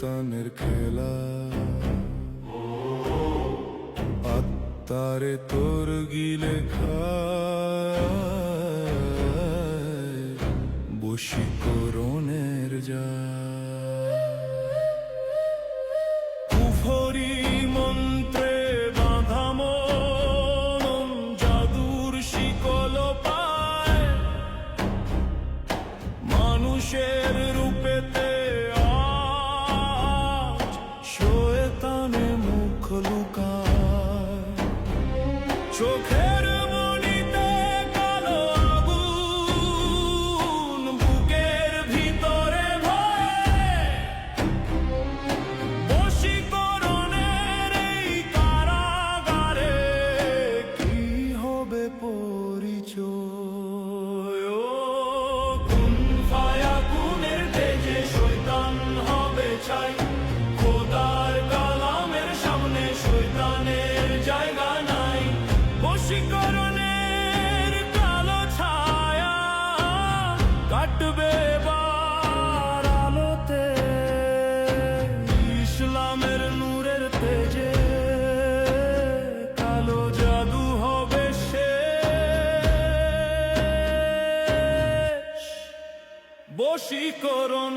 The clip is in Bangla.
শয়তানের খেলা, আত্মারে তোর গিলে খায় বশীকরণের জাল। কুফরি মন্ত্রে বাঁধা মন জাদুর শিকল পায়, মানুষের রূপেতে আজ শয়তানে মুখ লুকায়। চোখের মনিতে কালো আগুন, বুকের ভিতরে ভয়, বশীকরণের এই কারাগারে কি হবে পরিচয়? ও কুন ফায়াকুনের তেজে শয়তান হবে ছাই, খোদার কালামের সামনে শয়তানের জায়গা নাই। বশীকরণের কালো ছায়া কাটবে এবার আলোতে, ইসলামের নূরের তেজে কালো জাদু হবে শেষ। বশীকরণ।